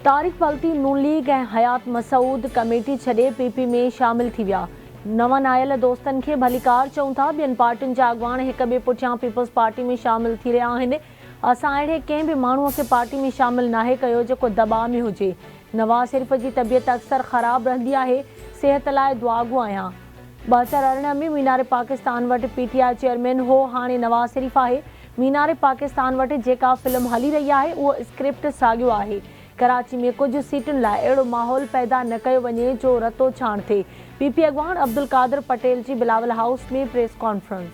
तारिक पलती नून league ऐं हयात Masood committee छॾे PP में शामिल थी विया। नवन आयल दोस्तनि खे भलीकार चऊं था। ॿियनि पार्टियुनि जा अॻवान हिक ॿिए पुठियां पीपल्स पार्टी में शामिल थी रहिया आहिनि। असां अहिड़े कंहिं बि माण्हूअ खे पार्टी में शामिल नाहे कयो जेको दॿाउ में हुजे। नवाज़ शरीफ़ जी तबियत अक्सर ख़राब रहंदी आहे। सेहत लाइ दुआगो आहियां। 2018 में मीनार पाकिस्तान वटि पीटीआई चेयरमैन हो। हाणे नवाज़ शरीफ़ आहे। मीनार पाकिस्तान वटि जेका फिल्म हली रही आहे उहो स्क्रिप्ट साॻियो आहे। कराची में कुछ सीटुनि लाइ अहिड़ो माहौल पैदा न कयो वञे जो रतो छाण थिए। पीपी अॻवान अब्दुल कादिर पटेल जी बिलावल हाउस में प्रेस कॉन्फ्रेंस।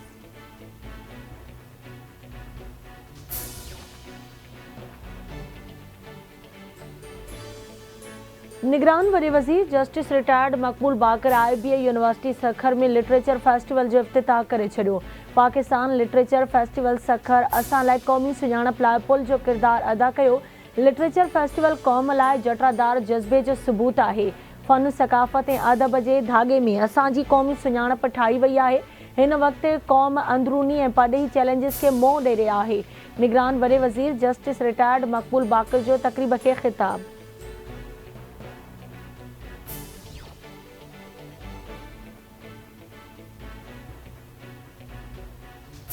निगरान वॾे वज़ीर जस्टिस रिटायर्ड मक़बूल बाकर IBA यूनिवर्सिटी सखर में लिटरेचर फेस्टिवल जो इफ़्तिताह करे छॾियो। पाकिस्तान लिटरेचर फेस्टिवल सखर असां लाइ क़ौमी सुञाणप लाइ पुल जो किरदारु अदा कयो। लिटरेचर फेस्टिवल क़ौम लाइ जटरादार जज़्बे जो सबूत आहे। फ़न सक़ाफ़त ऐं अदब जे धागे में असांजी क़ौमी सुञाणप ठाही वई आहे। हिन वक़्तु क़ौम अंदरूनी ऐं परॾेही चैलेंजिस खे मोह ॾेई रही आहे। निगरान वॾे वज़ीर जस्टिस रिटायर्ड मक़बूल बाकर जो तक़रीब खे ख़िताब।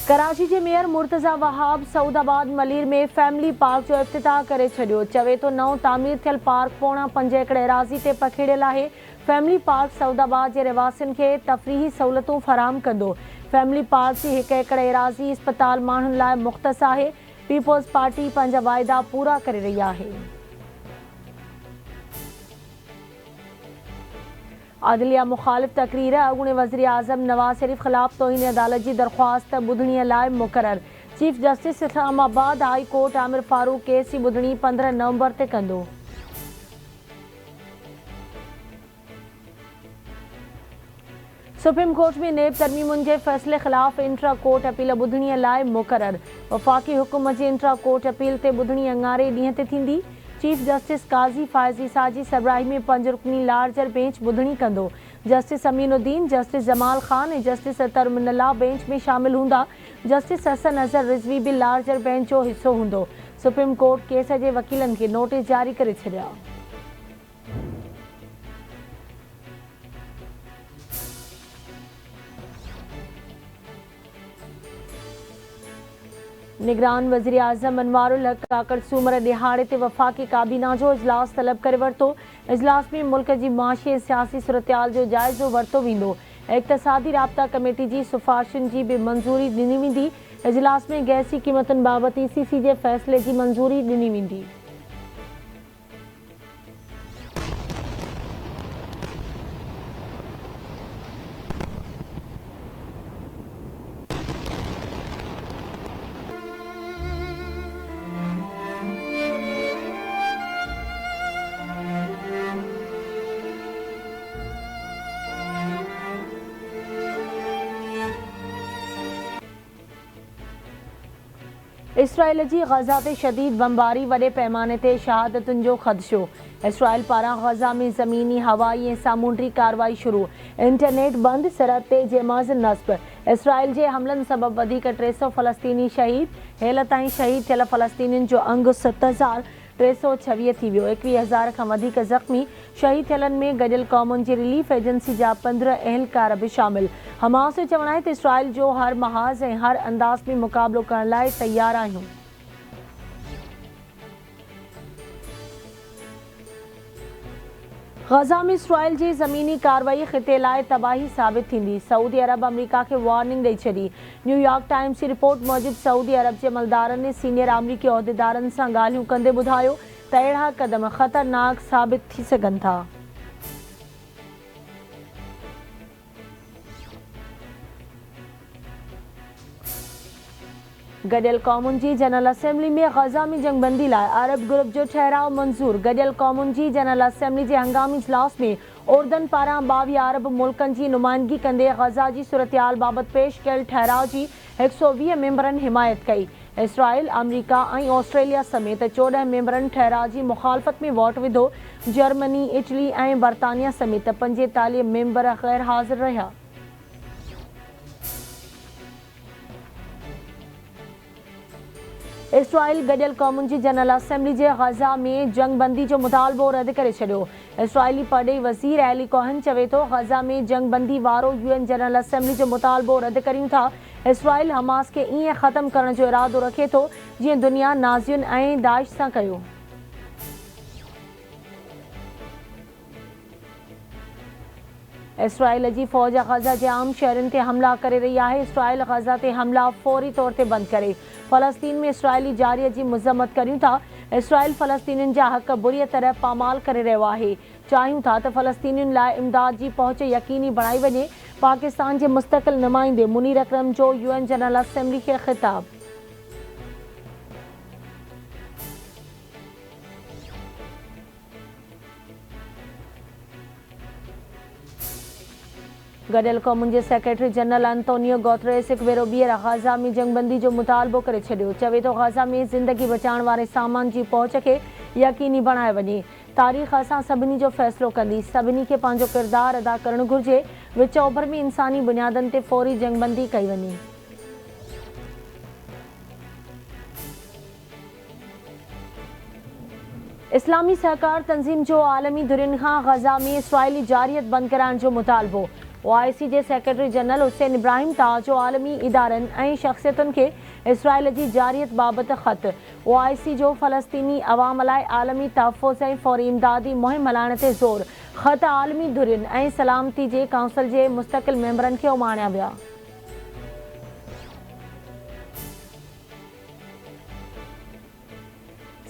कराची जे मेयर मुर्तज़ा वहाब सऊदाबाद मलीर में फैमिली पार्क जो इफ़्तिताह करे छॾियो। चवे थो नओं तामीर थियल पार्क पौणा 5 एकड़ एराज़ी ते पखिड़ियल आहे। फैमिली पार्क सऊदाबाद जे रहवासियुनि खे तफ़रीही सहूलियतूं फराहम कंदो। फैमिली पार्क जी 1 एकड़ एराज़ी इस्पताल माण्हुनि लाइ मुख़्तस आहे। पीपल्स पार्टी पंहिंजा वाइदा पूरा करे रही आहे। आदिलिया मुखालिफ़ तकरीर अॻूणे वज़ीर आज़म नवाज़ शरीफ़ ख़िलाफ़ तौहीन अदालत जी दरख़्वास्त ॿुधणीअ लाइ मुक़रर। Chief justice Islamabad high court Aamir Farooq case जी ॿुधणी 15 नवंबर ते कंदो। सुप्रीम कोर्ट में नेब तरमीमुनि जे फ़ैसिले ख़िलाफ़ इंट्रा कोर्ट अपील ॿुधणीअ लाइ मुक़रर। वफ़ाक़ी हुकुम जी इंट्रा कोर्ट अपील ते ॿुधणी अङारे ॾींहं ते थींदी। चीफ जस्टिस काज़ी फ़ाइज़ ईसा जी सरबराही में 5 रुकनी लार्जर बेंच ॿुधणी कंदो। जस्टिस अमीनुद्दीन, जस्टिस जमाल ख़ान ऐं जस्टिस तरमिनल्ला बेंच में शामिल हूंदा। जस्टिस हसन अज़हर रिज़वी बि लार्जर बेंच जो हिसो हूंदो। सुप्रीम कोर्ट केस जे वकीलनि खे नोटिस जारी करे छॾिया। निगरान वज़ीर आज़म अनवारुल हक काकड़ सूमर ॾिहाड़े ते वफ़ाक़ी काबीना जो इजलास तलब करे वरितो। इजलास में मुल्क जी माशी ऐं सियासी सूरतहाल जो जाइज़ो वरितो वेंदो। इक़्तिसादी राब्ता कमेटी जी सिफ़ारिशुनि जी बि मंज़ूरी ॾिनी वेंदी। इजलास में गैसी क़ीमतुनि बाबति ECC जे फ़ैसिले जी मंज़ूरी ॾिनी वेंदी। इसराइल जी ग़ज़ा ते शदीद बमबारी वॾे पैमाने ते शहादतुनि जो ख़दशो। इसराइल पारां ग़ज़ा में ज़मीनी हवाई ऐं सामूंडी कार्रवाई शुरू। इंटरनेट बंदि, सरहद ते जमाज़ नस्ब। इसराइल जे हमलनि सबबि वधीक 300 फ़लस्तीनी शहीद। हेल ताईं शहीद थियल फ़लस्तीनियुनि जो अंग 7,326 थी वियो। 21,000 खां वधीक ज़ख़्मी। शहीद थियलनि में गॾियल क़ौमुनि जी रिलीफ एजेंसी जा 15 अहलकार बि शामिल। हमास जो चवणु आहे त इसराइल जो हर महाज़ ऐं हर अंदाज़ में मुक़ाबिलो करण लाइ तयार आहियूं। ग़ज़ा में इसराइल जी ज़मीनी कार्रवाई ख़िते लाइ तबाही साबित थींदी। सऊदी अरब अमरीका खे वार्निंग ॾेई छॾी। न्यूयॉर्क टाइम्स जी रिपोर्ट मूजिबि सऊदी अरब जे मलदारनि सीनियर अमरीकी उहिदेदारनि सां ॻाल्हियूं कंदे ॿुधायो त अहिड़ा क़दम ख़तरनाक साबित थी सघनि था। गॾियल क़ौमुनि जी जनरल असेंबली में ग़ज़ा में जंगबंदी लाइ अरब ग्रुप जो ठहराउ मंज़ूर। गॾियल क़ौमुनि जी जनरल असेंबली जे हंगामी इजलास में उर्दन पारां 22 अरब मुल्कनि जी नुमाइंदगी कंदे ग़ज़ा जी सूरतहाल बाबति पेश कयल ठहराउ जी 120 मेंबरनि हिमायत कई। इसराइल, अमरीका ऐं ऑस्ट्रेलिया समेत 14 मेंबरनि ठहराउ जी मुखालफ़त में वोट विधो। जर्मनी, इटली ऐं बर्तानिया समेत 45 मेंबर ग़ैर हाज़िर रहिया। इसराइल गडियल क़ौमुनि जी जनरल असेंबली जे गज़ा में जंगबंदी जो मुतालबो रद्द करे छॾियो। इसराइली परॾेही वज़ीर एली कोहन चवे थो गज़ा में जंगबंदी वारो UN जनरल असेंबली जो मुतालबो रद्द करियूं था। इसराइल हमास खे ईअं ख़त्म करण जो इरादो रखे थो जीअं दुनिया नाज़ियुनि ऐं दाइश सां कयो। इसराइल जी फ़ौज गज़ा जे आम शहरनि ते हमला करे रही आहे। इसराइल गज़ा ते हमला फ़ौरी तौर ते बंदि करे फ़लस्तीन में इसराइली जारीअ जी मज़म्मत करियूं था। इसराइल फ़लस्तीनियुनि जा हक़ बुरी तरह पामाल करे रहियो आहे। चाहियूं था त फ़लस्तीनियुनि लाइ इमदाद जी पहुच यकीनी बणाई वञे। पाकिस्तान जे मुस्तक़िल नुमाइंदे मुनीर अकरम जो UN जनरल असेंबली खे ख़िताब। गडियल क़ौमुनि जे सेक्रेटरी जनरल अंतोनियो गुतरेस हिकु भेरो ॿीहर गज़ा में जंगबंदी जो मुतालबो करे छॾियो। चवे थो गज़ा में ज़िंदगी बचाइण वारे सामान जी पहुच खे यकीनी बणाए वञे। तारीख़ असां सभिनी जो फ़ैसिलो कंदी। सभिनी खे पंहिंजो किरदारु अदा करणु घुरिजे। विच ओभर में इंसानी बुनियादनि ते फ़ौरी जंगबंदी कई वञे। इस्लामी सहकार तंज़ीम जो आलमी धुरियुनि खां गज़ा में इसराइली जारियत बंदि कराइण जो मुतालबो। OIC जे सेक्रेटरी जनरल हुसैन इब्राहिम ताज जो आलमी इदारनि ऐं शख़्सियतुनि खे इसराइल जी जारियत बाबति ख़त। OIC जो फ़लस्तीनी अवाम लाइ आलमी तहफ़्फ़ुज़ ऐं फ़ौरी इमदादी मुहिम हलाइण ते ज़ोर। ख़त आलमी धुरियुनि ऐं सलामती जे काउंसिल जे मुस्तक़िल मेंबरनि खे उमाणिया विया।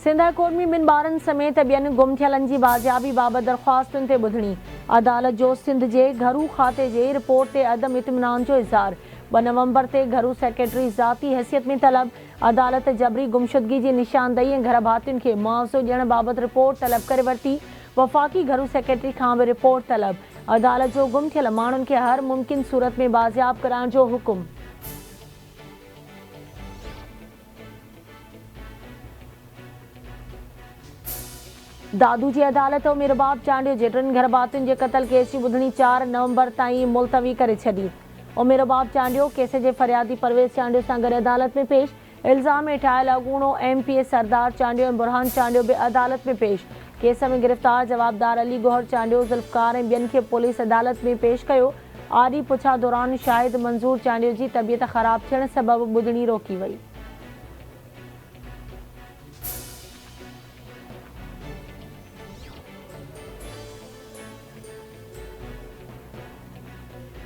सिंध हाई कोर्ट में ॿिनि ॿारनि समेत ॿियनि गुम थियलनि जी बाज़ियाबी बाबति दरख़्वास्तुनि ते ॿुधणी। अदालत जो सिंध जे घरू खाते जे रिपोर्ट ते अदम इत्मिनान जो इज़हार। 2 नवंबर ते घरू सेक्रेटरी ज़ाती हैसियत में तलब। अदालत जबरी गुमशुदगी जी निशानदही ऐं घर भातियुनि खे मुआवज़ो ॾियण बाबति रिपोर्ट तलब करे वरिती। वफ़ाक़ी घरू सेक्रेटरी खां बि रिपोर्ट तलब। अदालत जो गुम थियल माण्हुनि खे हर मुमकिन सूरत में बाज़ियाब कराइण जो हुकुम। दादू जी अदालत उमिर बाब चांडियो जे 3 घर भातियुनि जे क़तल केस जी ॿुधणी 4 नवंबर ताईं मुलतवी करे छॾी। उमिर बाब चांडियो केस जे फरियादी परवेज़ चांडियो सां गॾु अदालत में पेश। इल्ज़ाम हेठायल अॻूणो MPA सरदार चांडियो ऐं बुरहान चांडियो बि अदालत में पेश। केस में गिरफ़्तार जवाबदार अली गौहर चांडियो ज़ुल्फ़कार ऐं ॿियनि खे पुलिस अदालत में पेश कयो। आरी पुछा दौरान शाहिद मंज़ूर चांडियो जी तबियत ख़राब थियण सबबि ॿुधणी रोकी वई।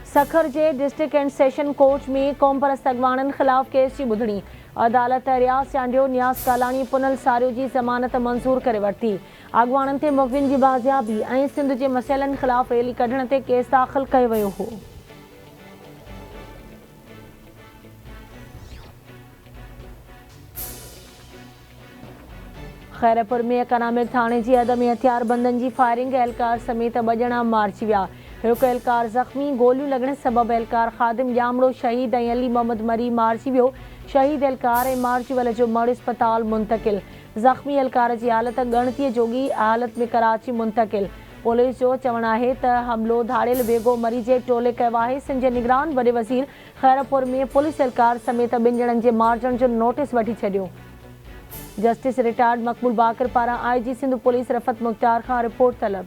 सखर जे डिस्ट्रिक्ट एंड सेशन कोर्ट में क़ौम परस्त अॻवाननि ख़िलाफ़ केस जी ॿुधणी। अदालत रियाज़ चांडियो नियाज़ कालानी पुनल सारियो जी ज़मानत मंज़ूर करे वरिती। अॻवाननि ते मुग़विन जी बाज़ियाबी ऐं सिंध जे मसइलनि ख़िलाफ़ रैली कढण ते केस दाख़िल कयो वियो हो। खैरपुर में इकनॉमिक थाणे जी हद में हथियारबंदनि जी फायरिंग एहलकार समेत 2 ॼणा मारिजी विया। हिकु एहलकार ज़ख़्मी। गोलियूं लॻण सबबि एहलकार ख़ादिम ॼामड़ो शहीद ऐं अली मोहम्मद मरी मारिजी वियो। शहीद एहलकार ऐं मारिजी जो मड़ अस्पताल मुंतक़िल। ज़ख़्मी एहलकार जी हालत ॻणतीअ जोगी हालत में कराची मुंतक़िल। पुलिस जो चवणु आहे त हमिलो धाड़ियल बेगो मरी जे टोले कयो आहे। सिंध जे निगरान वॾे वज़ीर खैरपुर में पुलिस एहलकार समेत 2 ॼणनि जे मारिजण जो नोटिस वठी छॾियो। जस्टिस रिटायर्ड मक़बूल बाक़िर पारां IG सिंध पुलिस रफ़त मुख़्तार खां रिपोर्ट तलब।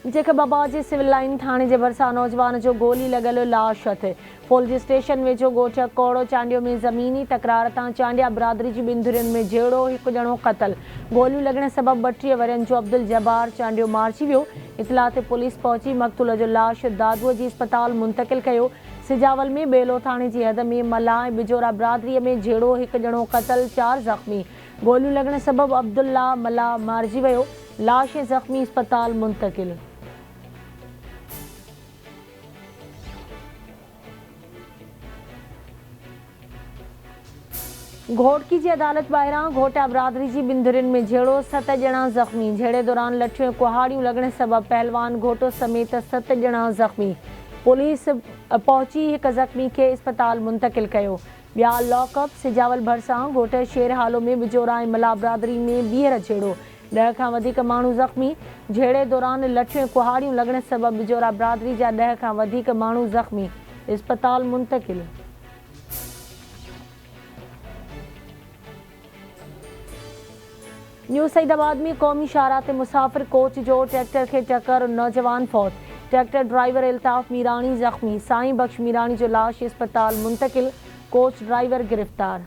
जेकबाबा जे सिविल लाइन थाणे जे भरिसां नौजवान जो गोली लॻल लाश हथ। पुलिस स्टेशन वेझो ॻोठ कोड़ो चांडियो में ज़मीनी तकरार तां चांडिया बिरादरी जी 2 धुरियुनि में जहिड़ो हिकु ॼणो क़तल। गोलियूं लॻण सबबि 32 वरनि जो अब्दुल जब्बार चांडियो मारिजी वियो। इतला ते पुलिस पहुची मक़तूल जो लाश दादूअ जी अस्पताल मुंतक़िल कयो। सिजावल में बेलो थाणे जी हद में मला ऐं बिजोरा बिरादरीअ में जहिड़ो हिकु ॼणो क़तल 4 ज़ख़्मी। गोलियूं लॻण सबबि अब्दुल्ला मला मारिजी वियो। लाश ऐं ज़ख़्मी अस्पताल मुंतक़िल। घोटकी जी अदालत ॿाहिरां घोटा बिरादरी जी 2 धुरियुनि में जहिड़ो 7 ॼणा ज़ख़्मी। झेड़े दौरान लठियूं ऐं कुहाड़ियूं लॻण सबबि पहलवान घोटो समेत 7 ॼणा ज़ख़्मी। पुलिस पहुची हिकु ज़ख़्मी खे अस्पताल मुंतक़िल कयो। ॿिया लॉकअप। सिजावल भरिसां घोट शेर हालो में बिजोरा ऐं मला बिरादरी में ॿीहर जहिड़ो 10 खां वधीक माण्हू ज़ख़्मी। झेड़े दौरान लठियूं कुहाड़ियूं लॻण सबबि बिजोरा बिरादरी जा 10 खां वधीक माण्हू ज़ख़्मी, इस्पताल मुंतक़िल। न्यू सईदाबाद में क़ौमी शाहराह ते मुसाफ़िर कोच जो ट्रैक्टर खे टक्कर, नौजवान फौत। ट्रैक्टर ड्राइवर इल्ताफ़ मीरानी ज़ख़्मी, साईं बख्श मीरानी जो लाश इस्पताल मुंतक़िल, कोच ड्राइवर गिरफ़्तार।